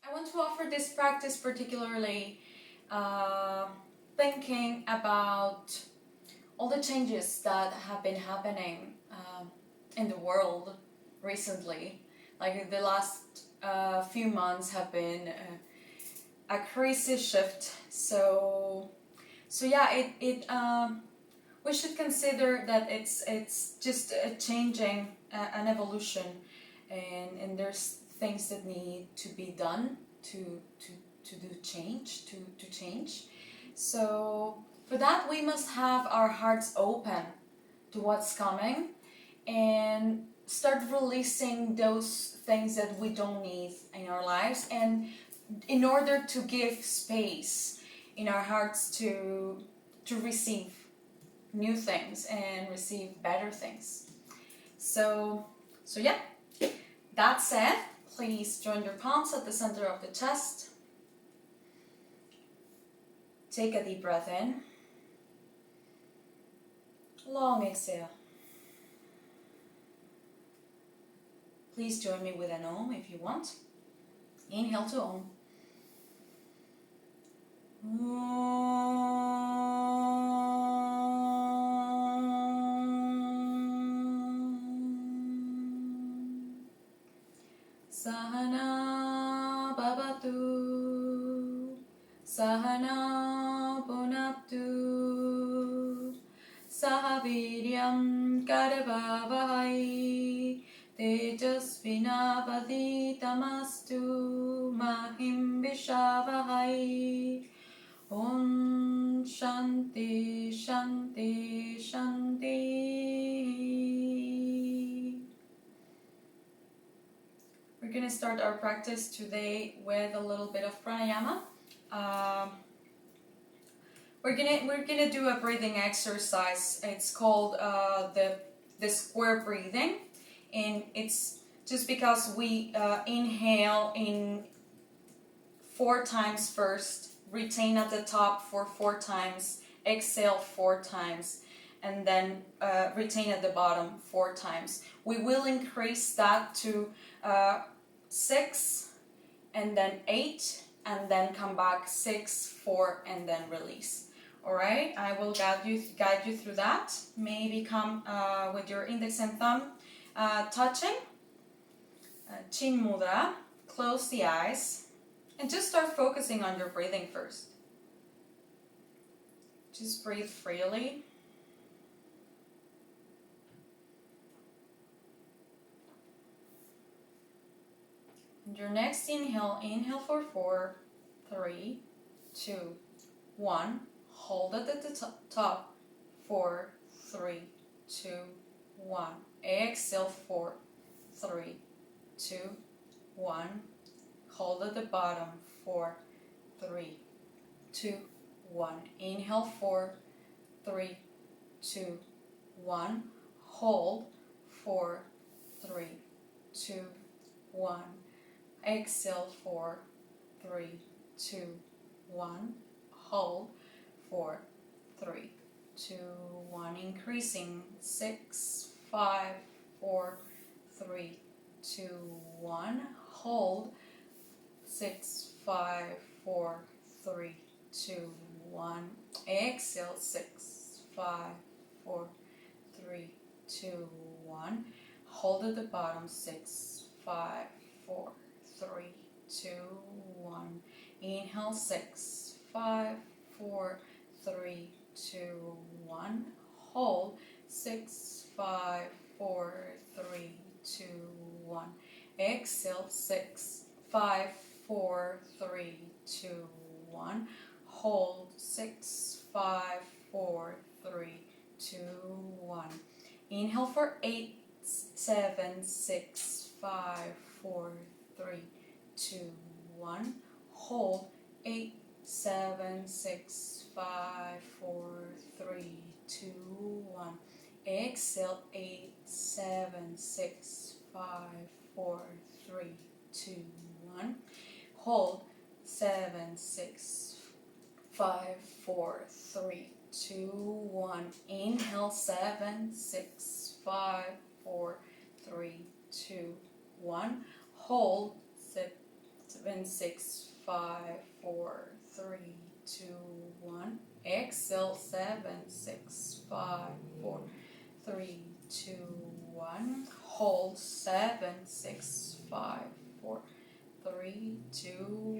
I want to offer this practice particularly thinking about all the changes that have been happening in the world recently. Like the last few months have been a crazy shift. So yeah, we should consider that it's just a changing, an evolution, and there's things that need to be done to do change to change. So for that we must have our hearts open to what's coming and start releasing those things that we don't need in our lives, and in order to give space in our hearts to receive new things and receive better things. So yeah, that said, please join your palms at the center of the chest. Take a deep breath in. Long exhale. Please join me with an Om if you want. Inhale to Om. Sahana Bhavatu, Sahana Punaptu, Sahaviryam Karavavahai, Tejasvinavaditamastu, Mahim Vishavahai. Om Shanti Shanti Shanti. We're going to start our practice today with a little bit of pranayama. We're gonna do a breathing exercise. It's called the square breathing, and it's just because we inhale in 4 times first, retain at the top for 4 times, exhale 4 times, and then retain at the bottom 4 times. We will increase that to 6 and then 8 and then come back 6, 4 and then release. Alright, I will guide you through that. Maybe come with your index and thumb touching. Chin mudra, close the eyes and just start focusing on your breathing first. Just breathe freely. And your next inhale for 4, 3, 2, 1. Hold it at the top. 4, 3, 2, 1. Exhale 4, 3, 2, 1. Hold at the bottom. 4, 3, 2, 1. Inhale 4, 3, 2, 1. Hold 4, 3, 2, 1. Exhale 4, 3, 2, 1. Hold 4, 3, 2, 1. Increasing 6, 5, 4, 3, 2, 1. Hold 6, 5, 4, 3, 2, 1. Exhale 6, 5, 4, 3, 2, 1. Hold at the bottom 6, 5, 4, 3, 2, 1. Inhale 6, 5, 4, 3, 2, 1. Hold 6, 5, 4, 3, 2, 1. Exhale 6, 5, 4, 3, 2, 1. Hold 6, 5, 4, 3, 2, 1. Inhale for 8, 7, 6, 5, 4, 3, 2, 1. Hold 8, 7, 6, 5, 4, 3, 2, 1. Exhale 8, 7, 6, 5, 4, 3, 2, 1. Hold 7, 6, 5, 4, 3, 2, 1. Inhale 7, 6, 5, 4, 3, 2, 1. Hold 6, 7, 6, 5, 4, 3, 2, 1. Exhale, 7, 6, 5, 4, 3, 2, 1. Hold, 7, 6, 5, 4, 3, 2,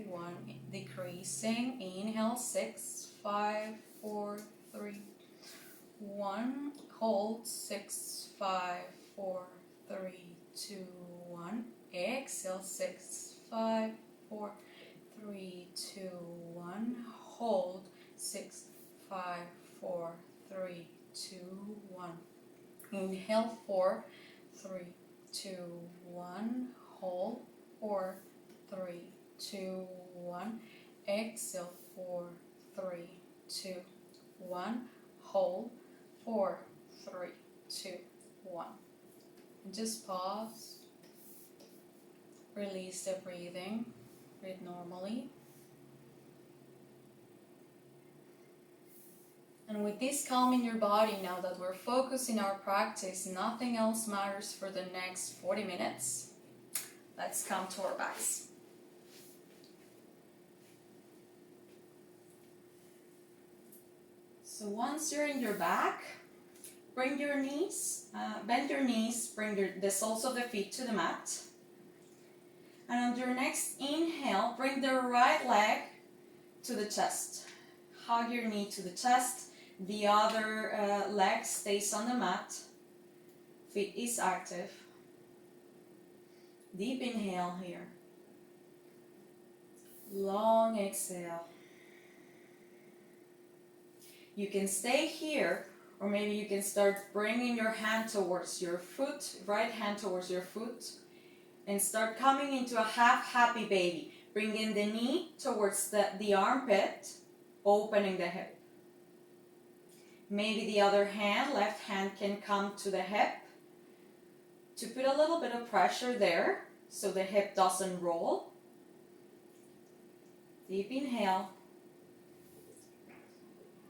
1. Decreasing. Inhale, 6, 5, 4, 3, 1. Hold, 6, 5, 4, 3, 2, 1. Exhale, 6, 5, 4, 3, 2, 1. Hold, 6, 5, 4, 3, 2, 1. Inhale, 4, 3, 2, 1. Hold, 4, 3, 2, 1. Exhale, 4, 3, 2, 1. Hold, 4, 3, 2, 1. And just pause. Release the breathing. Breathe normally. And with this calm in your body, now that we're focusing our practice, nothing else matters for the next 40 minutes. Let's come to our backs. So once you're in your back, bring your knees, bend your knees, bring the soles of the feet to the mat. And on your next inhale, bring the right leg to the chest. Hug your knee to the chest. The other leg stays on the mat. Feet is active. Deep inhale here. Long exhale. You can stay here, or maybe you can start bringing your hand towards your foot, right hand towards your foot, and start coming into a half happy baby. Bringing the knee towards the armpit, opening the hip. Maybe the other hand, left hand, can come to the hip to put a little bit of pressure there so the hip doesn't roll. Deep inhale.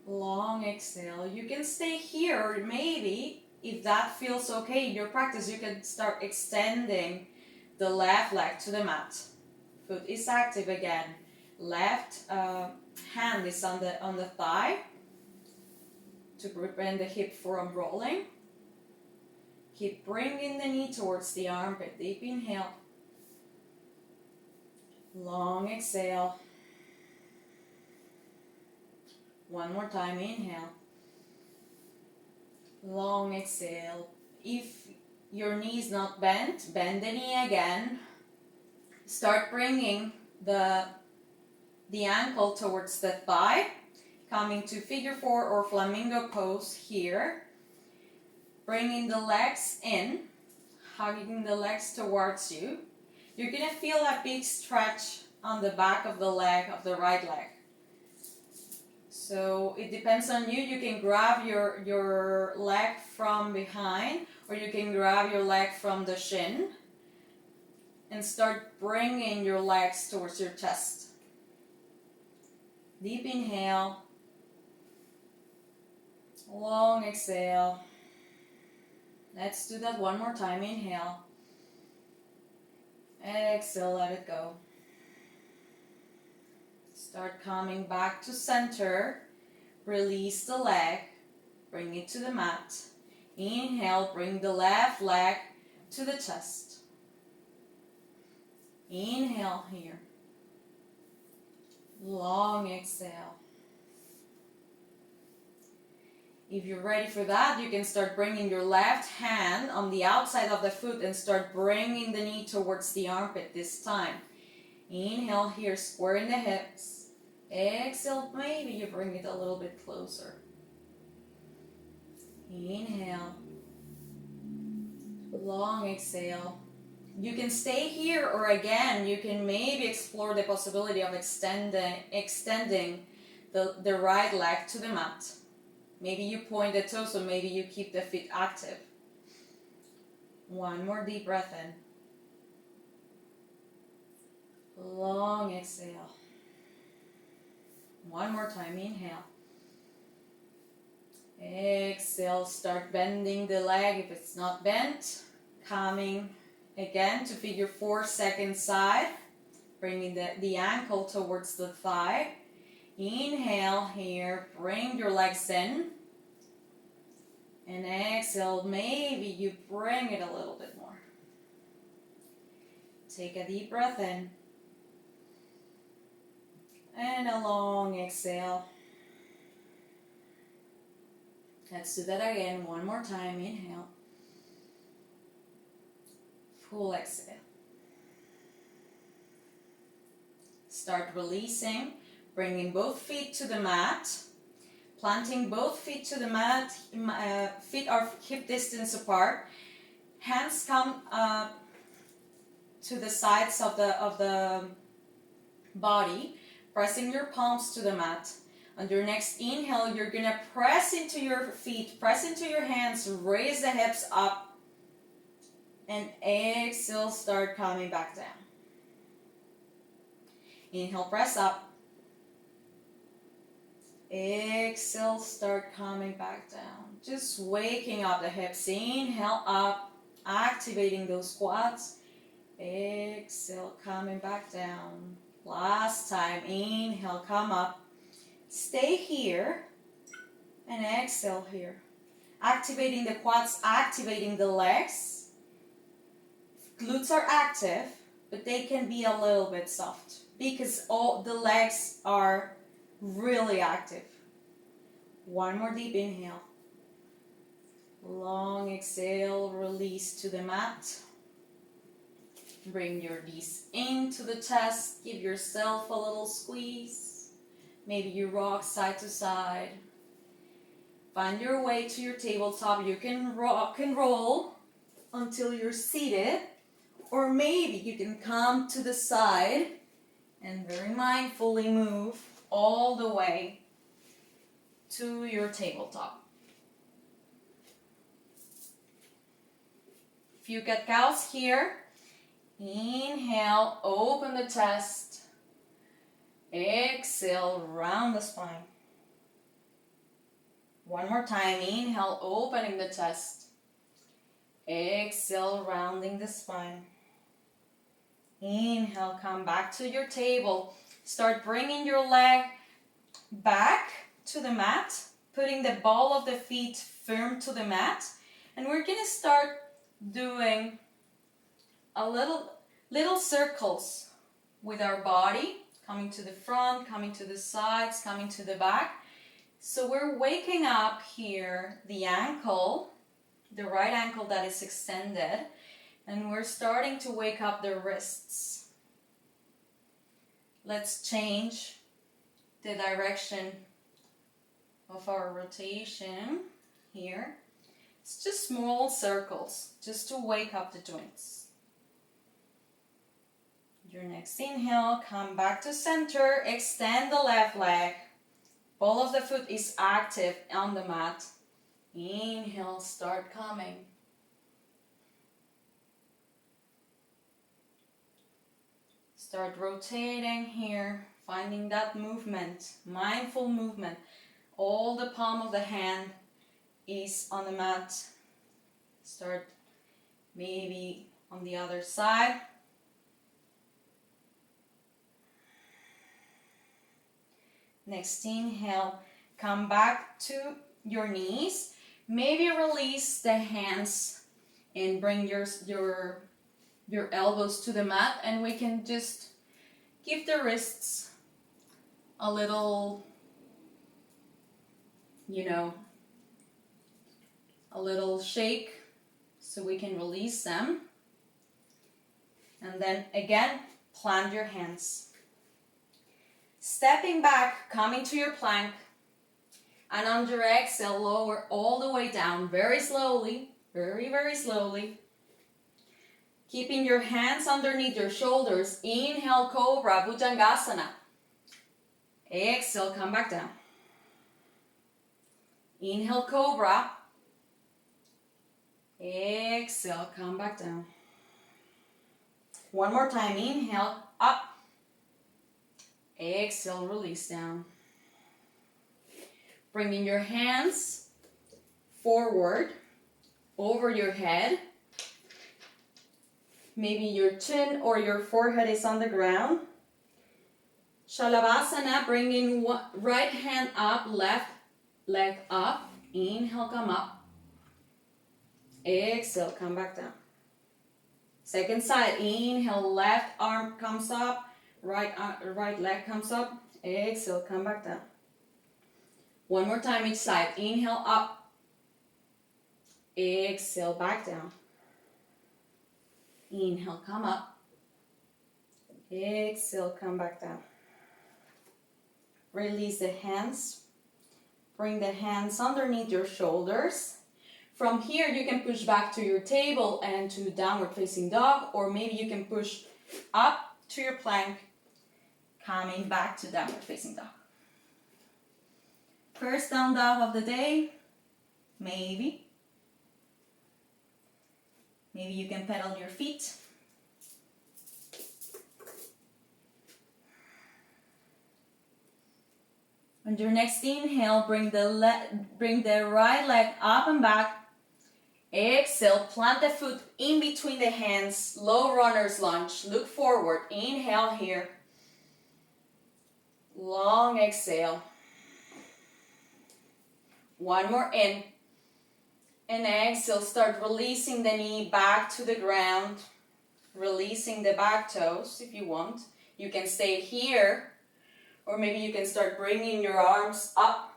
Long exhale. You can stay here, or maybe if that feels okay in your practice, you can start extending the left leg to the mat. Foot is active again. Left hand is on the thigh to prevent the hip from rolling. Keep bringing the knee towards the armpit. Deep inhale. Long exhale. One more time, inhale. Long exhale. If your knee is not bent, bend the knee again. Start bringing the ankle towards the thigh, coming to figure 4 or flamingo pose here. Bringing the legs in, hugging the legs towards you. You're going to feel a big stretch on the back of the leg, of the right leg. So it depends on you. You can grab your leg from behind, or you can grab your leg from the shin and start bringing your legs towards your chest. Deep inhale. Long exhale. Let's do that one more time. Inhale. Exhale, let it go. Start coming back to center. Release the leg. Bring it to the mat. Inhale, bring the left leg to the chest. Inhale here. Long exhale. If you're ready for that, you can start bringing your left hand on the outside of the foot and start bringing the knee towards the armpit this time. Inhale here, squaring the hips. Exhale, maybe you bring it a little bit closer. Inhale. Long exhale. You can stay here, or again, you can maybe explore the possibility of extending the right leg to the mat. Maybe you point the toes, or maybe you keep the feet active. One more deep breath in. Long exhale. One more time, inhale. Exhale, start bending the leg if it's not bent. Coming again to figure 4, second side. bringing the ankle towards the thigh. Inhale here, bring your legs in. And exhale, maybe you bring it a little bit more. Take a deep breath in. And a long exhale. Let's do that again, one more time. Inhale. Full exhale. Start releasing, bringing both feet to the mat. Planting both feet to the mat, feet are hip distance apart. Hands come to the sides of the body, pressing your palms to the mat. On your next inhale, you're gonna press into your feet, press into your hands, raise the hips up, and exhale, start coming back down. Inhale, press up. Exhale, start coming back down. Just waking up the hips. Inhale up, activating those quads. Exhale, coming back down. Last time, inhale, come up. Stay here and exhale here. Activating the quads, activating the legs. Glutes are active, but they can be a little bit soft because all the legs are really active. One more deep inhale. Long exhale, release to the mat. Bring your knees into the chest. Give yourself a little squeeze. Maybe you rock side to side. Find your way to your tabletop. You can rock and roll until you're seated. Or maybe you can come to the side and very mindfully move all the way to your tabletop. Few cat cows here. Inhale, open the chest. Exhale, round the spine. One more time. Inhale, opening the chest. Exhale, rounding the spine. Inhale, come back to your table. Start bringing your leg back to the mat, putting the ball of the feet firm to the mat. And we're going to start doing a little circles with our body, coming to the front, coming to the sides, coming to the back. So we're waking up here the ankle, the right ankle that is extended, and we're starting to wake up the wrists. Let's change the direction of our rotation here. It's just small circles, just to wake up the joints. Your next inhale, come back to center, extend the left leg. Ball of the foot is active on the mat. Inhale, start coming. Start rotating here, finding that movement, mindful movement. All the palm of the hand is on the mat. Start maybe on the other side. Next inhale, come back to your knees. Maybe release the hands and bring your elbows to the mat, and we can just give the wrists a little, a little shake so we can release them. And then again, plant your hands. Stepping back, coming to your plank, and on your exhale, lower all the way down, very slowly, very, very slowly. Keeping your hands underneath your shoulders. Inhale, Cobra, Bhujangasana. Exhale, come back down. Inhale, Cobra. Exhale, come back down. One more time. Inhale, up. Exhale, release down. Bringing your hands forward over your head. Maybe your chin or your forehead is on the ground. Shalavasana, bringing right hand up, left leg up. Inhale, come up. Exhale, come back down. Second side, inhale, left arm comes up, right leg comes up. Exhale, come back down. One more time each side. Inhale, up. Exhale, back down. Inhale, come up. Exhale, come back down. Release the hands. Bring the hands underneath your shoulders. From here, you can push back to your table and to downward facing dog, or maybe you can push up to your plank, coming back to downward facing dog. First down dog of the day, maybe. Maybe you can pedal your feet. On your next inhale, bring the right leg up and back. Exhale, plant the foot in between the hands, low runner's lunge, look forward, inhale here. Long exhale. One more in. And exhale, start releasing the knee back to the ground, releasing the back toes if you want. You can stay here, or maybe you can start bringing your arms up.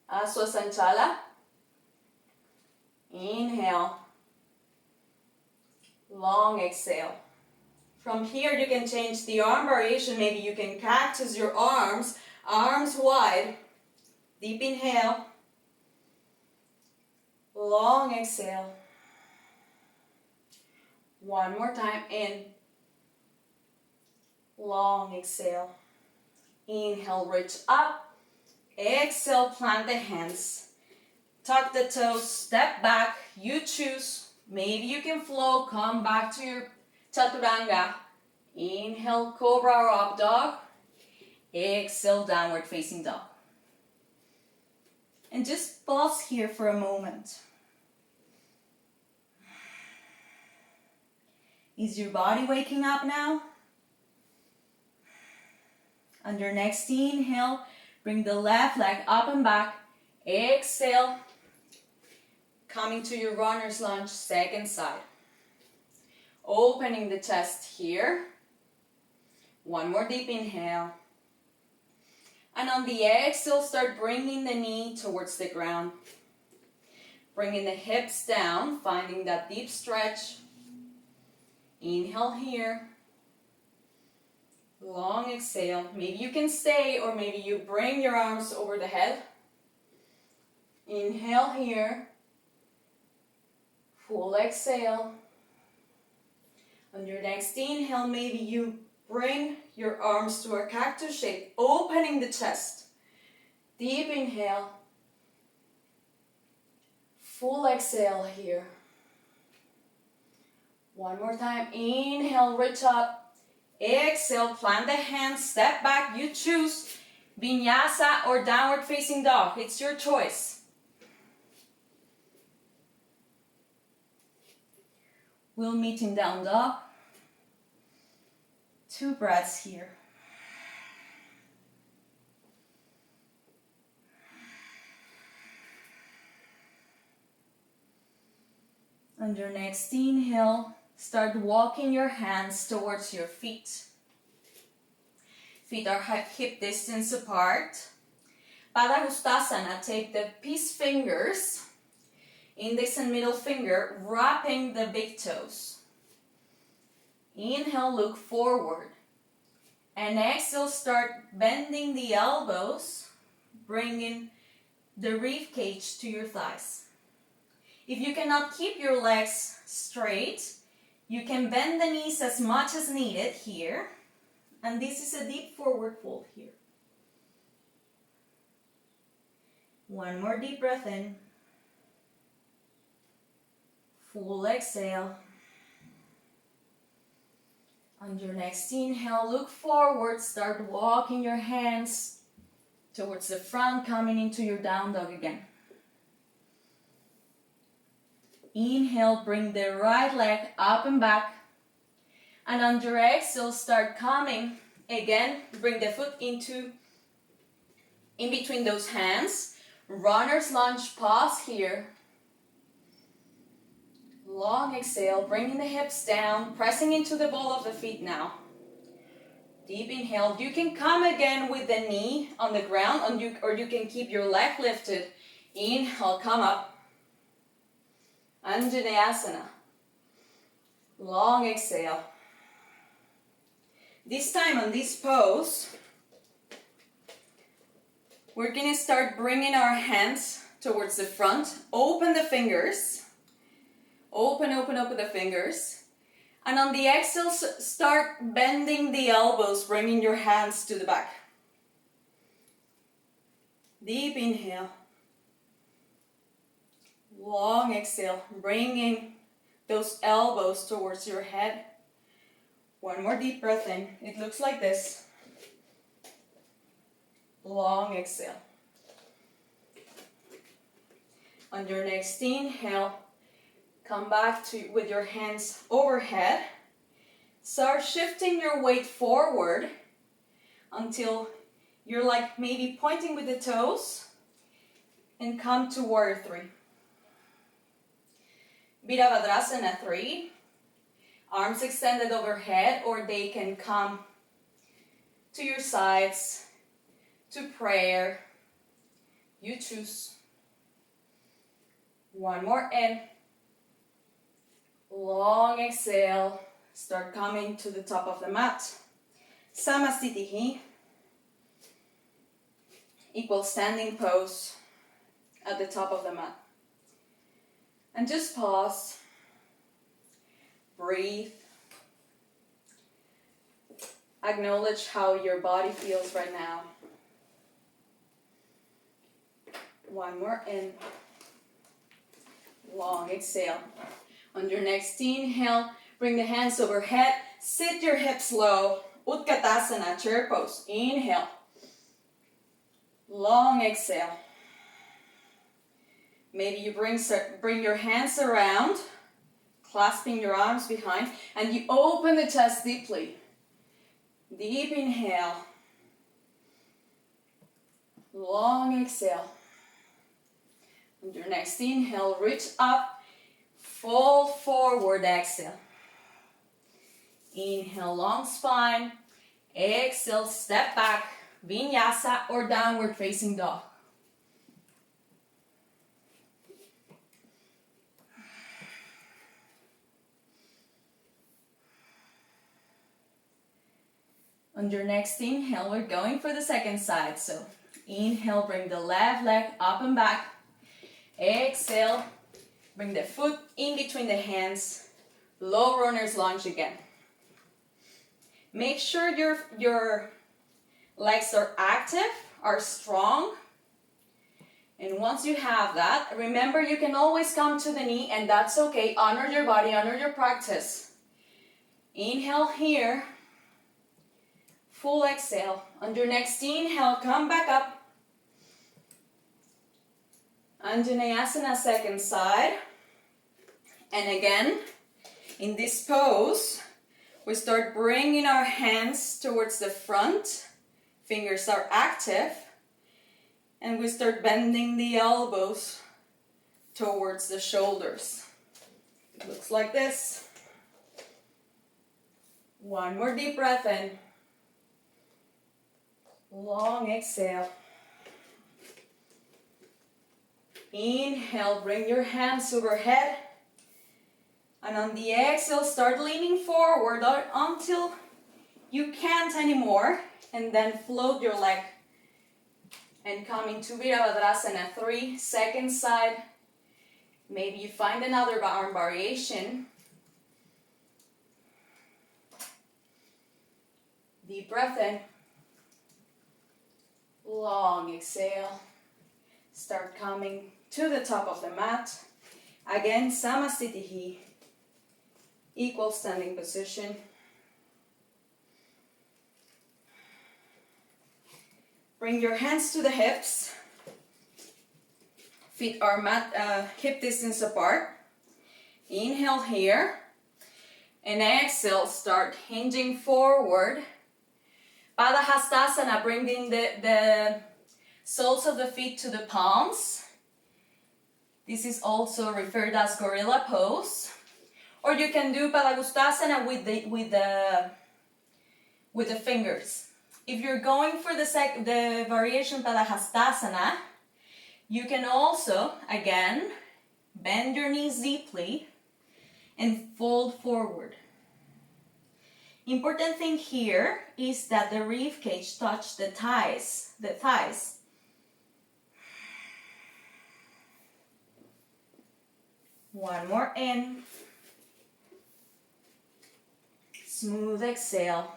Aswasanchala. Inhale, long exhale. From here you can change the arm variation. Maybe you can cactus your arms, arms wide. Deep inhale, long exhale. One more time, in, long exhale. Inhale, reach up. Exhale, plant the hands. Tuck the toes, step back, you choose. Maybe you can flow, come back to your chaturanga. Inhale, cobra or up dog. Exhale, downward facing dog. And just pause here for a moment. Is your body waking up now? On your next inhale, bring the left leg up and back. Exhale, coming to your runner's lunge, second side. Opening the chest here. One more deep inhale. And on the exhale, start bringing the knee towards the ground. Bringing the hips down, finding that deep stretch. Inhale here. Long exhale. Maybe you can stay, or maybe you bring your arms over the head. Inhale here. Full exhale. On your next inhale, maybe you bring your arms to a cactus shape, opening the chest. Deep inhale. Full exhale here. One more time. Inhale, reach up. Exhale, plant the hands, step back, you choose. Vinyasa or downward facing dog. It's your choice. We'll meet in down dog. 2 breaths here. On your next inhale, start walking your hands towards your feet. Feet are hip distance apart. Padahustasana, take the peace fingers, index and middle finger, wrapping the big toes. Inhale, look forward. And exhale, start bending the elbows, bringing the rib cage to your thighs. If you cannot keep your legs straight, you can bend the knees as much as needed here. And this is a deep forward fold here. One more deep breath in. Full exhale. On your next inhale, look forward, start walking your hands towards the front, coming into your down dog again. Inhale, bring the right leg up and back. And on your exhale, start coming. Again, bring the foot in between those hands. Runner's lunge, pause here. Long exhale, bringing the hips down, pressing into the ball of the feet now. Deep inhale. You can come again with the knee on the ground, or you can keep your leg lifted. Inhale, come up. Dhanurasana. Long exhale. This time on this pose, we're going to start bringing our hands towards the front. Open the fingers. Open the fingers. And on the exhale, start bending the elbows, bringing your hands to the back. Deep inhale. Long exhale, bringing those elbows towards your head. One more deep breath in. It looks like this. Long exhale. On your next inhale, come back with your hands overhead. Start shifting your weight forward until you're like maybe pointing with the toes, and come to warrior three. Virabhadrasana 3. Arms extended overhead, or they can come to your sides, to prayer. You choose. One more in. Long exhale. Start coming to the top of the mat. Samasthiti. Equal standing pose at the top of the mat. And just pause. Breathe. Acknowledge how your body feels right now. One more in. Long exhale. On your next inhale, bring the hands overhead. Sit your hips low. Utkatasana, chair pose. Inhale. Long exhale. Maybe you bring your hands around, clasping your arms behind, and you open the chest deeply. Deep inhale. Long exhale. On your next inhale, reach up, fold forward, exhale. Inhale, long spine. Exhale, step back, vinyasa or downward facing dog. On your next inhale, we're going for the second side. So inhale, bring the left leg up and back. Exhale, bring the foot in between the hands. Low runner's lunge again. Make sure your legs are active, are strong. And once you have that, remember you can always come to the knee, and that's okay. Honor your body, honor your practice. Inhale here. Full exhale. On your next inhale, come back up. Anjaneyasana, second side. And again, in this pose, we start bringing our hands towards the front. Fingers are active. And we start bending the elbows towards the shoulders. It looks like this. One more deep breath in. Long exhale. Inhale, bring your hands overhead. And on the exhale, start leaning forward until you can't anymore. And then float your leg. And come into Virabhadrasana 3, second side. Maybe you find another arm variation. Deep breath in. Long exhale. Start coming to the top of the mat. Again, Samasthiti. Equal standing position. Bring your hands to the hips. Feet are hip distance apart. Inhale here. And exhale, start hinging forward. Padahastasana, bringing the soles of the feet to the palms. This is also referred as gorilla pose. Or you can do Padagustasana with the fingers. If you're going for the variation Padahastasana, you can also, again, bend your knees deeply and fold forward. Important thing here is that the rib cage touch the thighs. One more in. Smooth exhale.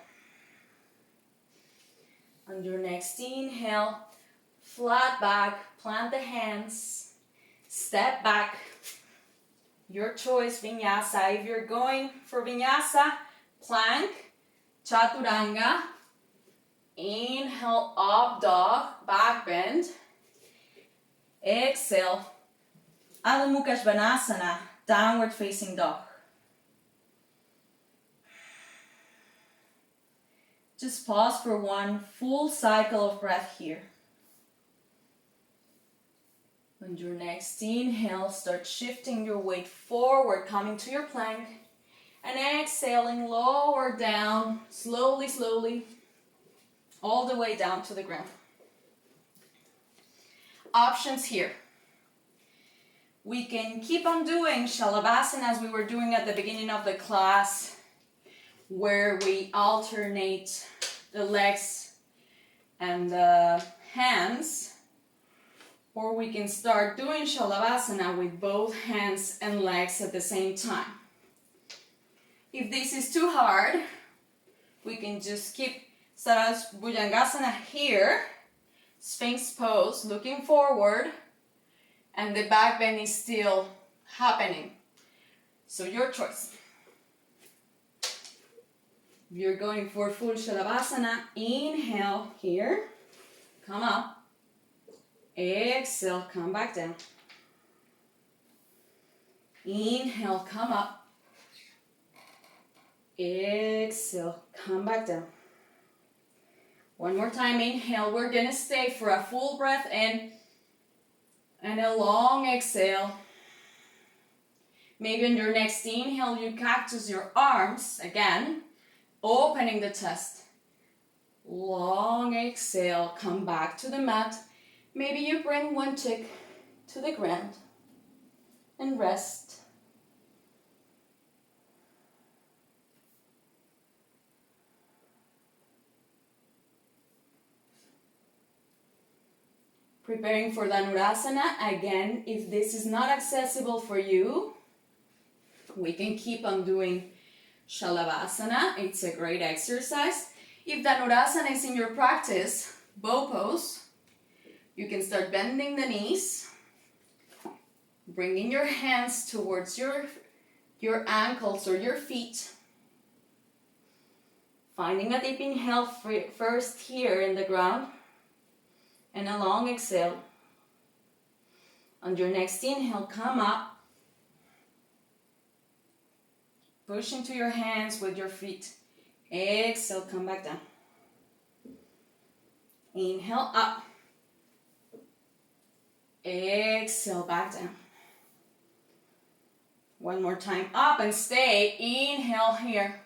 On your next inhale, flat back, plant the hands, step back. Your choice, vinyasa. If you're going for vinyasa, plank, chaturanga. Inhale, up dog, back bend. Exhale, Adho Mukha Svanasana, downward facing dog. Just pause for one full cycle of breath here. On your next inhale, start shifting your weight forward, coming to your plank. And exhaling, lower down, slowly, slowly, all the way down to the ground. Options here. We can keep on doing Shalabhasana as we were doing at the beginning of the class, where we alternate the legs and the hands, or we can start doing Shalabhasana with both hands and legs at the same time. If this is too hard, we can just keep Saraj Bhujangasana here, Sphinx pose, looking forward, and the back bend is still happening. So your choice. If you're going for full Shalabhasana, inhale here, come up. Exhale, come back down. Inhale, come up. Exhale, come back down. One more time, inhale. We're gonna stay for a full breath in and a long exhale. Maybe on your next inhale, you cactus your arms again, opening the chest. Long exhale, come back to the mat. Maybe you bring one cheek to the ground and rest. Preparing for dhanurasana. Again, if this is not accessible for you, we can keep on doing Shalabhasana. It's a great exercise. If dhanurasana is in your practice, bow pose, you can start bending the knees, bringing your hands towards your ankles or your feet, finding a deep inhale first here in the ground, and a long exhale. On your next inhale, come up. Push into your hands with your feet. Exhale, come back down. Inhale, up. Exhale, back down. One more time, up and stay. Inhale here.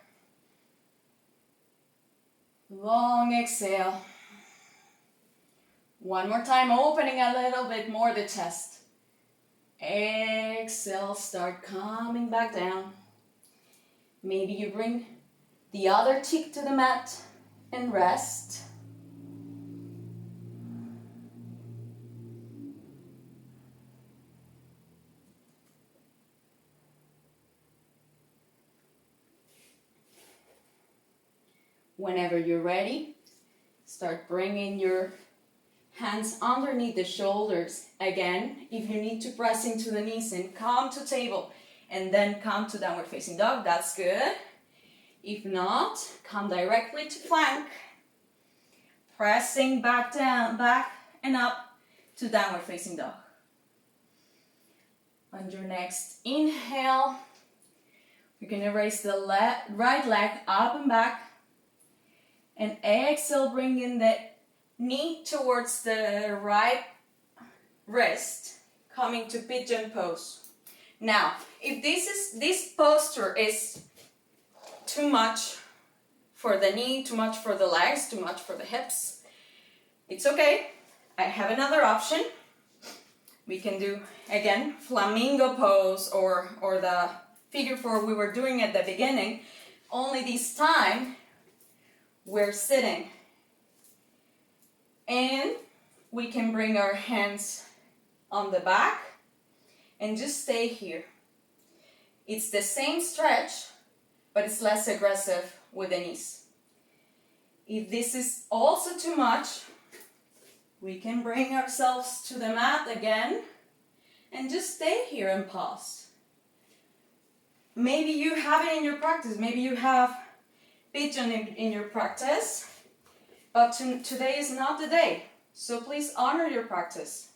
Long exhale. One more time, opening a little bit more the chest. Exhale, start coming back down. Maybe you bring the other cheek to the mat and rest. Whenever you're ready, start bringing your hands underneath the shoulders. Again, if you need to press into the knees and come to table and then come to downward facing dog, that's good. If not, come directly to plank, pressing back down, back and up to downward facing dog. On your next inhale, You're gonna raise the right leg up and back. And exhale, bring in the knee towards the right wrist, coming to pigeon pose. Now, if this posture is too much for the knee, too much for the legs, too much for the hips, it's okay. I have another option. We can do, again, flamingo pose or the figure four we were doing at the beginning, only this time we're sitting. And we can bring our hands on the back and just stay here. It's the same stretch, but it's less aggressive with the knees. If this is also too much, we can bring ourselves to the mat again and just stay here and pause. Maybe you have it in your practice, maybe you have pigeon in your practice, but today is not the day. So please honor your practice.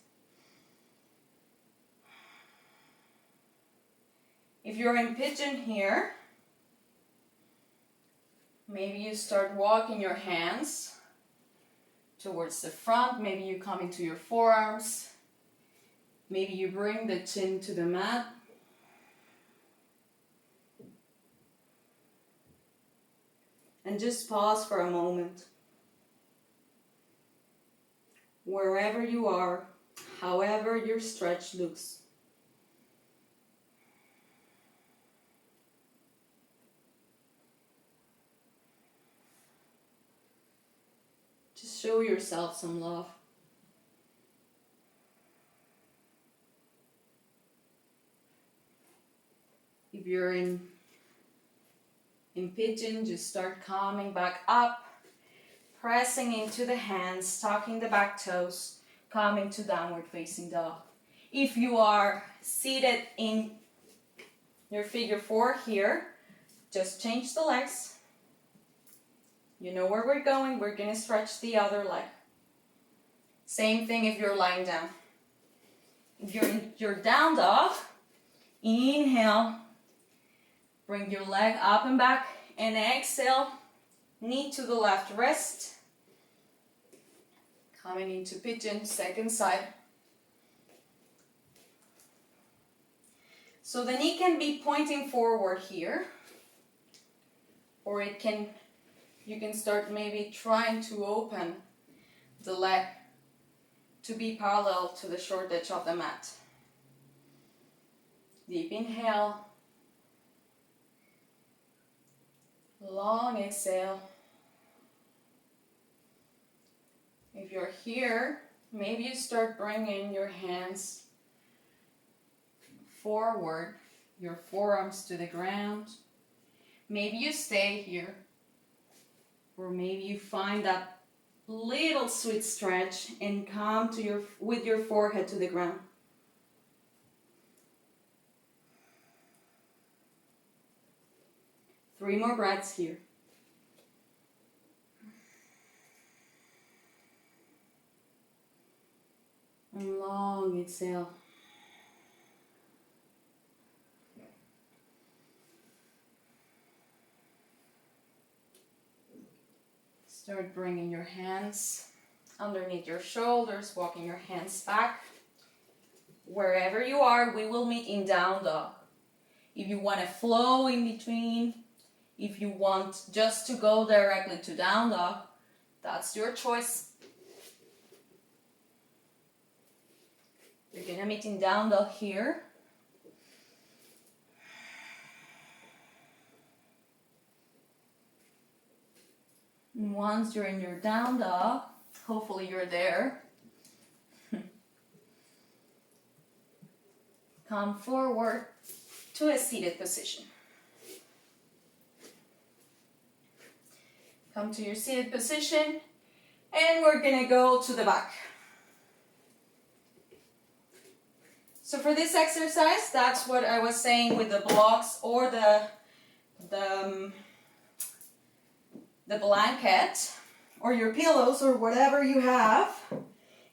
If you're in pigeon here, maybe you start walking your hands towards the front. Maybe you come into your forearms. Maybe you bring the chin to the mat. And just pause for a moment. Wherever you are, however your stretch looks. Just show yourself some love. If you're in pigeon, just start coming back up, pressing into the hands, tucking the back toes, coming to downward facing dog. If you are seated in your figure four here, just change the legs. You know where we're going. We're going to stretch the other leg. Same thing if you're lying down. If you're in your down dog, inhale, bring your leg up and back, and exhale, knee to the left wrist. Coming into pigeon, second side. So the knee can be pointing forward here, or you can start maybe trying to open the leg to be parallel to the short edge of the mat. Deep inhale. Long exhale. If you're here, maybe you start bringing your hands forward, your forearms to the ground. Maybe you stay here, or maybe you find that little sweet stretch and come to with your forehead to the ground. Three more breaths here. And long exhale. Start bringing your hands underneath your shoulders, walking your hands back. Wherever you are, we will meet in down dog. If you want to flow in between, if you want just to go directly to down dog, that's your choice. You're gonna meet in down dog here. And once you're in your down dog, hopefully you're there. Come forward to a seated position. Come to your seated position, and we're gonna go to the back. So for this exercise, that's what I was saying with the blocks or the blanket or your pillows or whatever you have.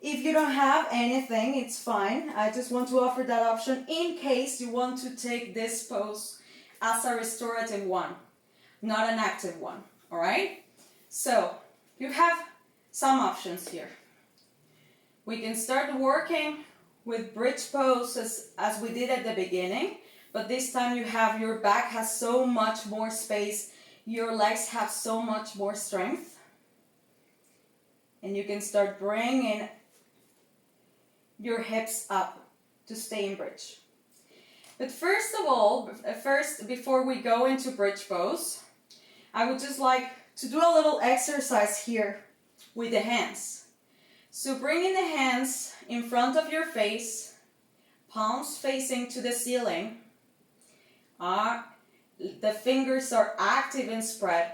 If you don't have anything, it's fine. I just want to offer that option in case you want to take this pose as a restorative one, not an active one, all right? So you have some options here. We can start working with bridge poses as we did at the beginning, but this time you have your back has so much more space, your legs have so much more strength, and you can start bringing your hips up to stay in bridge. But first of all, before we go into bridge pose, I would just like to do a little exercise here with the hands. So bringing the hands in front of your face, palms facing to the ceiling. The fingers are active and spread.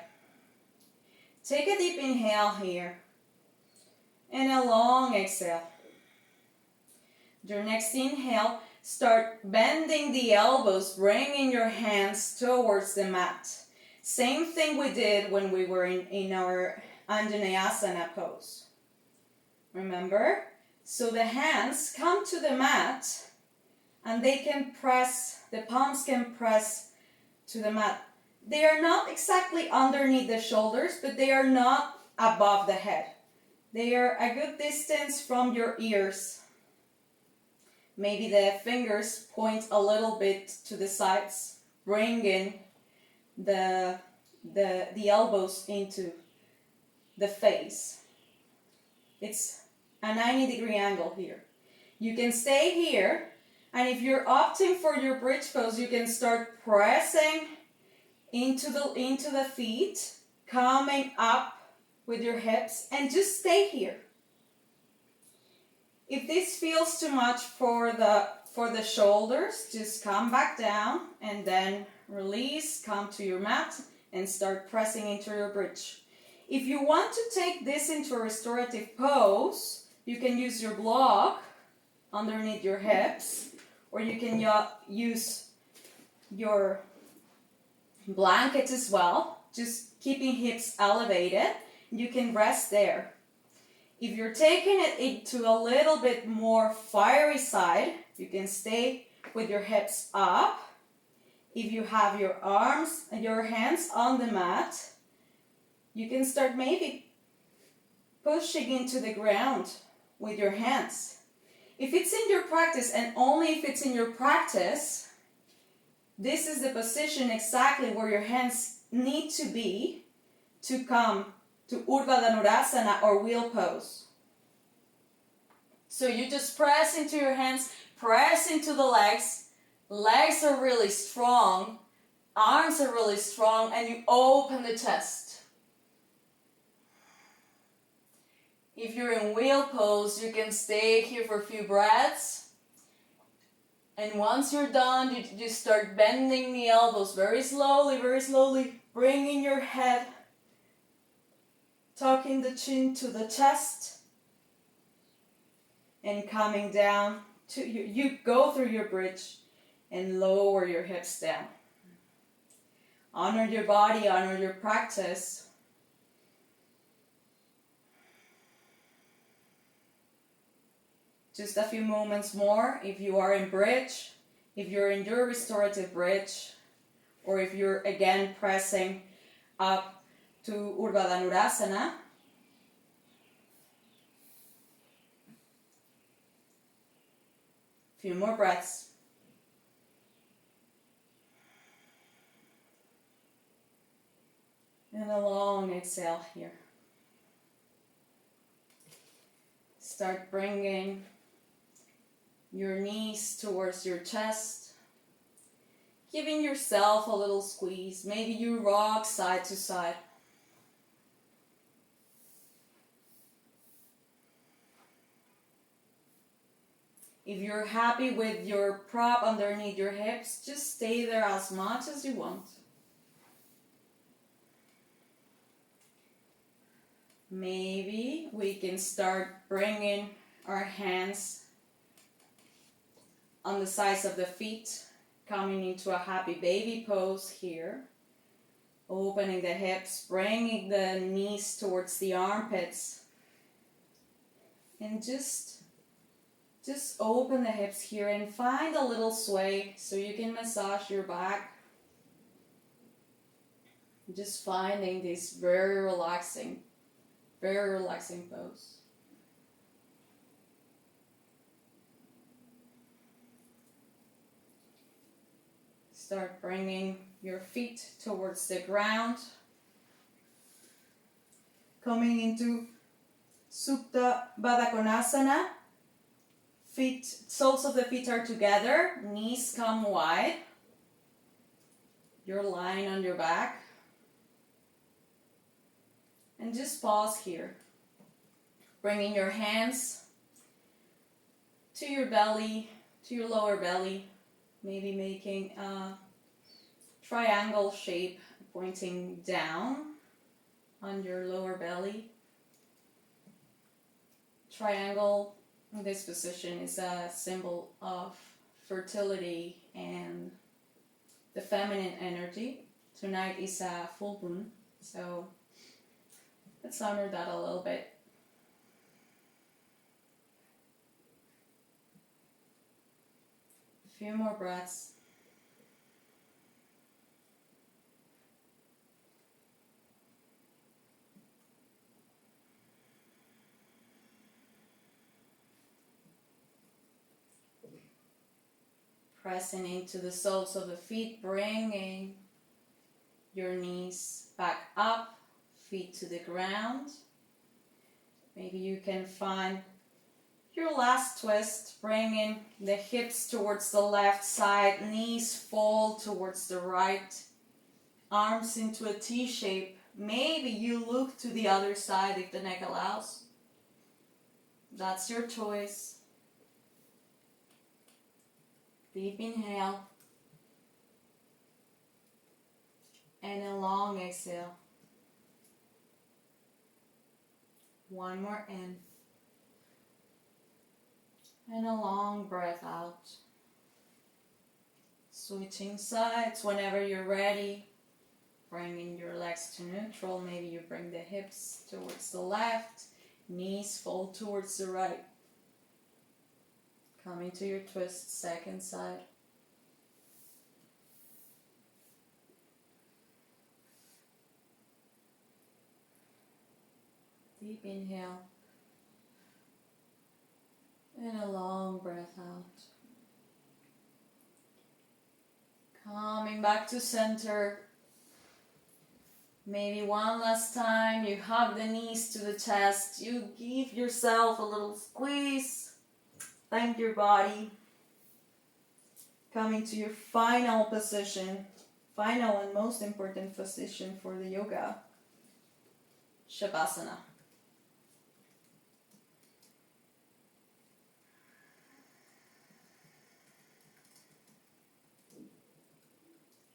Take a deep inhale here and a long exhale. Your next inhale, start bending the elbows, bringing your hands towards the mat. Same thing we did when we were in our dhanurasana pose. Remember? So the hands come to the mat and they can press, the palms can press to the mat. They are not exactly underneath the shoulders, but they are not above the head. They are a good distance from your ears. Maybe the fingers point a little bit to the sides, bringing the elbows into the face. It's a 90-degree angle here. You can stay here, and if you're opting for your bridge pose, you can start pressing into the feet, coming up with your hips, and just stay here. If this feels too much for the shoulders, just come back down and then release, come to your mat and start pressing into your bridge. If you want to take this into a restorative pose, you can use your block underneath your hips, or you can use your blanket as well, just keeping hips elevated. You can rest there. If you're taking it into a little bit more fiery side, you can stay with your hips up. If you have your arms and your hands on the mat, you can start maybe pushing into the ground with your hands. If it's in your practice, and only if it's in your practice, this is the position exactly where your hands need to be to come to Urdhva dhanurasana or wheel pose. So you just press into your hands, press into the legs. Legs are really strong, arms are really strong, and you open the chest. If you're in wheel pose, you can stay here for a few breaths. And once you're done, you start bending the elbows very slowly, bringing your head, tucking the chin to the chest, and coming down to you go through your bridge and lower your hips down. Honor your body, honor your practice. Just a few moments more. If you are in bridge, if you're in your restorative bridge, or if you're again pressing up to Urdhva dhanurasana. Few more breaths. And a long exhale here. Start bringing your knees towards your chest, giving yourself a little squeeze. Maybe you rock side to side. If you're happy with your prop underneath your hips, just stay there as much as you want. Maybe we can start bringing our hands on the sides of the feet, coming into a happy baby pose here. Opening the hips, bringing the knees towards the armpits. And just open the hips here and find a little sway so you can massage your back. just finding this very relaxing pose. Start bringing your feet towards the ground. Coming into Supta Baddha Konasana. Soles of the feet are together, knees come wide. You're lying on your back. And just pause here. Bringing your hands to your belly, to your lower belly. Maybe making a triangle shape pointing down on your lower belly. Triangle in this position is a symbol of fertility and the feminine energy. Tonight is a full moon, so let's honor that a little bit. A few more breaths. Pressing into the soles of the feet, bringing your knees back up, feet to the ground. Maybe you can find your last twist, bringing the hips towards the left side, knees fall towards the right, arms into a T shape. Maybe you look to the other side if the neck allows. That's your choice. Deep inhale. And a long exhale. One more in. And a long breath out. Switching sides whenever you're ready. Bringing your legs to neutral. Maybe you bring the hips towards the left. Knees fall towards the right. Coming to your twist, second side. Deep inhale. And a long breath out. Coming back to center. Maybe one last time, you hug the knees to the chest. You give yourself a little squeeze. Thank your body. Coming to your final position. Final and most important position for the yoga. Shavasana.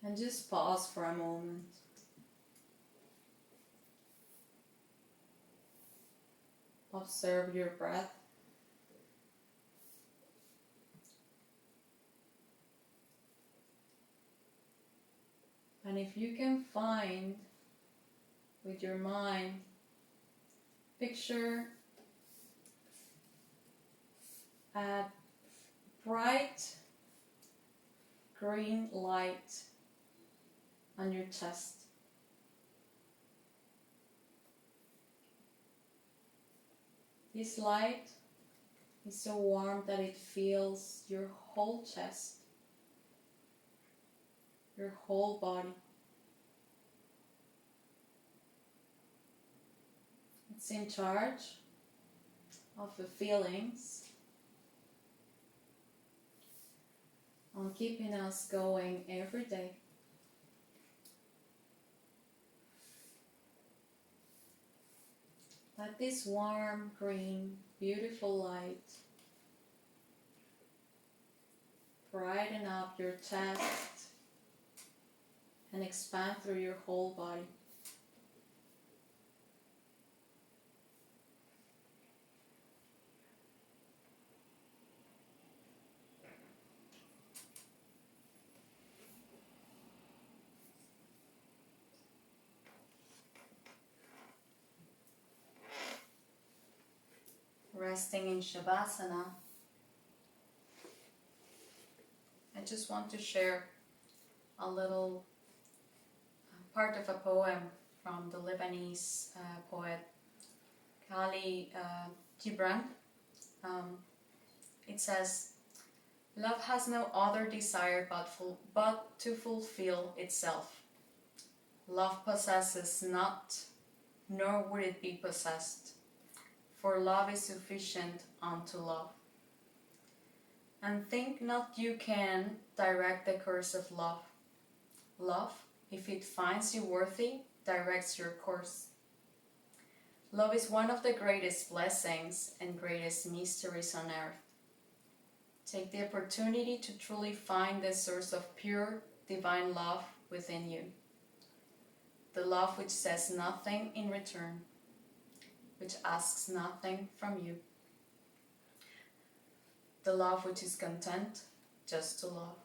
And just pause for a moment. Observe your breath. And if you can find with your mind, picture a bright green light on your chest. This light is so warm that it fills your whole chest, your whole body. It's in charge of the feelings, on keeping us going every day. Let this warm, green, beautiful light brighten up your chest and expand through your whole body. Resting in Shavasana, I just want to share a little part of a poem from the Lebanese poet Khalil Gibran. It says, "Love has no other desire but to fulfill itself. Love possesses not, nor would it be possessed, for love is sufficient unto love. And think not you can direct the course of love. Love, if it finds you worthy, directs your course. Love is one of the greatest blessings and greatest mysteries on earth. Take the opportunity to truly find the source of pure, divine love within you. The love which says nothing in return, which asks nothing from you. The love which is content just to love."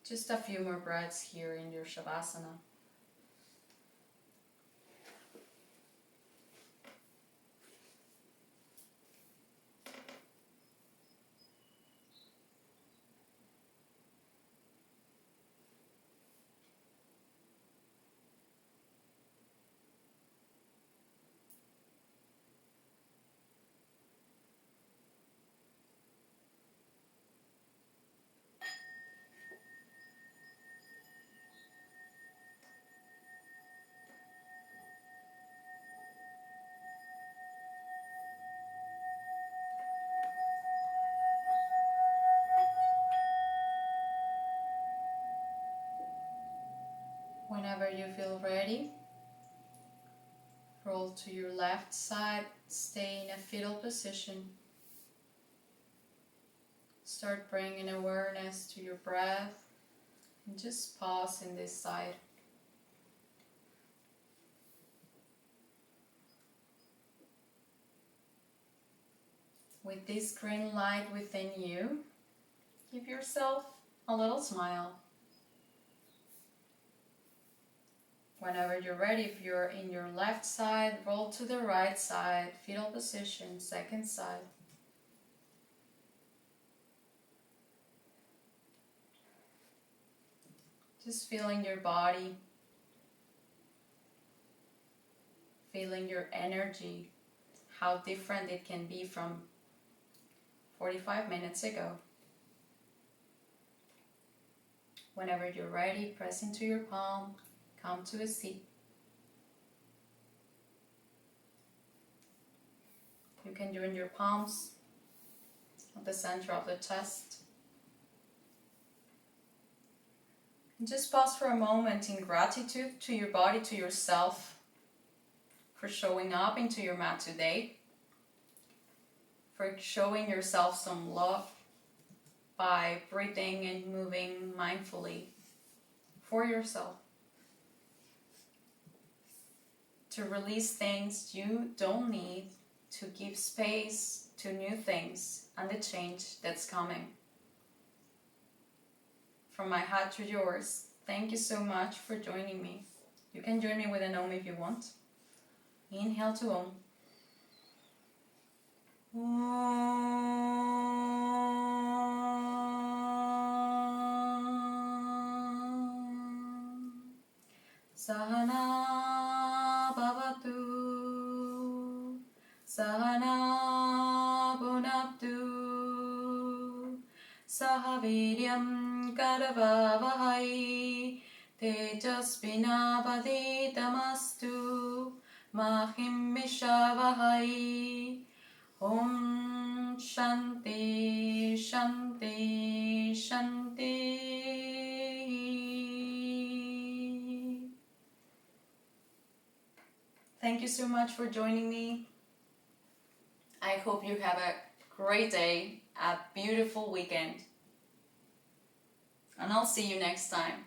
Just a few more breaths here in your Shavasana. Whenever you feel ready, roll to your left side, stay in a fetal position. Start bringing awareness to your breath and just pause in this side. With this green light within you, give yourself a little smile. Whenever you're ready, if you're in your left side, roll to the right side, fetal position, second side. Just feeling your body, feeling your energy, how different it can be from 45 minutes ago. Whenever you're ready, press into your palm, come to a seat. You can join your palms at the center of the chest. And just pause for a moment in gratitude to your body, to yourself, for showing up into your mat today, for showing yourself some love by breathing and moving mindfully for yourself. To release things you don't need, to give space to new things and the change that's coming. From my heart to yours, thank you so much for joining me. You can join me with an Om if you want. Inhale to Om. Sahana bhavatu, Sahana bhunaktu, Sahaviryam karavavahai, Tejasvinavaditamastu, Mahim mishavahai. Om Shanti Shanti Shanti. Thank you so much for joining me. I hope you have a great day, a beautiful weekend. And I'll see you next time.